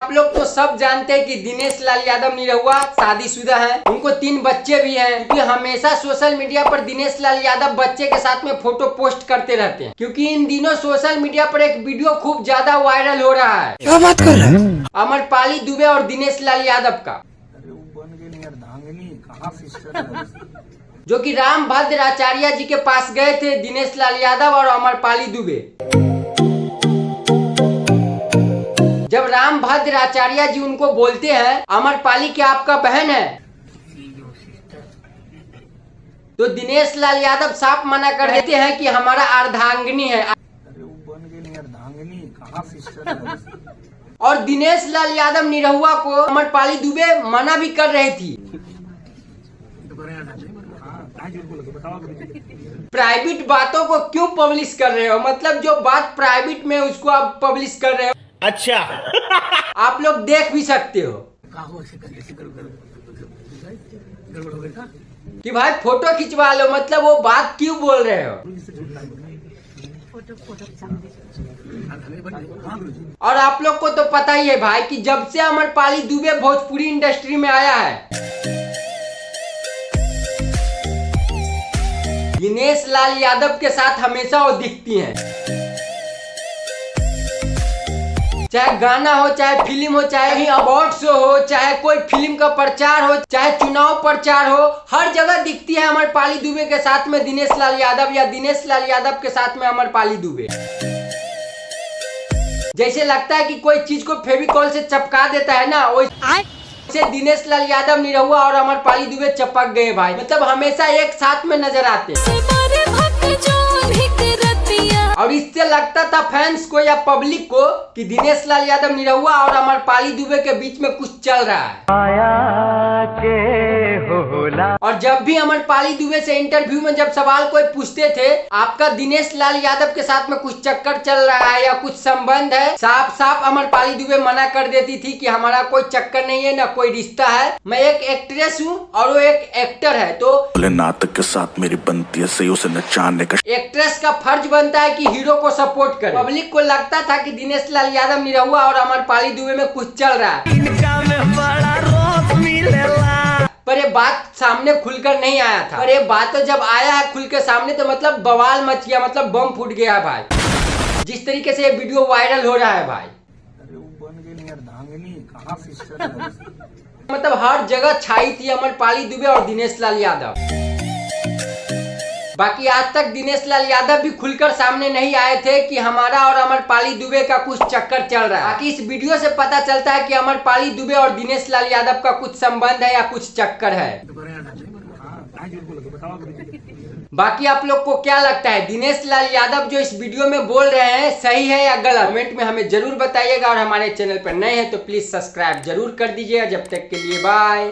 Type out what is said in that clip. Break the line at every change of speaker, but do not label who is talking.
आप लोग तो सब जानते हैं कि दिनेश लाल यादव निरहुआ शादीशुदा हैं। उनको 3 बच्चे भी हैं। क्योंकि हमेशा सोशल मीडिया पर दिनेश लाल यादव बच्चे के साथ में फोटो पोस्ट करते रहते हैं। क्योंकि इन दिनों सोशल मीडिया पर एक वीडियो खूब ज्यादा वायरल हो रहा है।
क्या बात कर रहे हैं?
अमरपाली दुबे और दिनेश लाल यादव का, जो कि रामभद्र आचार्य जी के पास गए थे दिनेश लाल यादव और अमरपाली दुबे। जब रामभद्र आचार्य जी उनको बोलते हैं अमरपाली क्या आपका बहन है, तो दिनेश लाल यादव साफ मना कर देते हैं कि हमारा अर्धांगिनी है। और दिनेश लाल यादव निरहुआ को अमरपाली दुबे मना भी कर रही थी। प्राइवेट बातों को क्यों पब्लिश कर रहे हो? मतलब जो बात प्राइवेट में उसको आप पब्लिश कर रहे हो।
अच्छा
आप लोग देख भी सकते हो कि भाई फोटो खिंचवा लो, मतलब वो बात क्यों बोल रहे हो? और आप लोग को तो पता ही है भाई कि जब से अमरपाली दुबे भोजपुरी इंडस्ट्री में आया है, दिनेश लाल यादव के साथ हमेशा वो दिखती हैं। चाहे गाना हो, चाहे फिल्म हो, चाहे ही अवार्ड शो हो, चाहे कोई फिल्म का प्रचार हो, चाहे चुनाव प्रचार हो, हर जगह दिखती है अमरपाली दुबे के साथ में दिनेश लाल यादव या दिनेश लाल यादव के साथ में अमरपाली दुबे। जैसे लगता है कि कोई चीज को फेविकॉल से चिपका देता है ना, वैसे दिनेश लाल यादव निरहुआ और अमरपाली दुबे चिपक गए भाई। मतलब हमेशा एक साथ में नजर आते हैं। और इससे लगता था फैंस को या पब्लिक को कि दिनेश लाल यादव निरहुआ और अमरपाली दुबे के बीच में कुछ चल रहा है। और जब भी अमरपाली दुबे से इंटरव्यू में जब सवाल कोई पूछते थे आपका दिनेश लाल यादव के साथ में कुछ चक्कर चल रहा है या कुछ संबंध है, साफ साफ अमरपाली दुबे मना कर देती थी कि हमारा कोई चक्कर नहीं है, ना कोई रिश्ता है। मैं एक एक्ट्रेस हूँ और वो एक एक्टर है, तो
नाटक के साथ मेरी बनती है सही उसे नचाने का।
एक्ट्रेस का फर्ज बनता है कि हीरो को सपोर्ट करे। पब्लिक को लगता था कि दिनेश लाल यादव निरहुआ और अमरपाली दुबे में कुछ चल रहा है, पर ये बात सामने खुलकर नहीं आया था। पर ये बात तो जब आया है खुल के सामने तो मतलब बवाल मच गया, मतलब बम फूट गया है भाई। जिस तरीके से ये वीडियो वायरल हो रहा है भाई, मतलब हर जगह छाई थी अमरपाली दुबे और दिनेश लाल यादव। बाकी आज तक दिनेश लाल यादव भी खुलकर सामने नहीं आए थे कि हमारा और अमरपाली दुबे का कुछ चक्कर चल रहा है। बाकी इस वीडियो से पता चलता है कि अमरपाली दुबे और दिनेश लाल यादव का कुछ संबंध है या कुछ चक्कर है। बाकी आप लोग को क्या लगता है, दिनेश लाल यादव जो इस वीडियो में बोल रहे हैं सही है या गलत? कमेंट में हमें जरूर बताइएगा। और हमारे चैनल पर नए हैं तो प्लीज सब्सक्राइब जरूर कर दीजिएगा। जब तक के लिए बाय।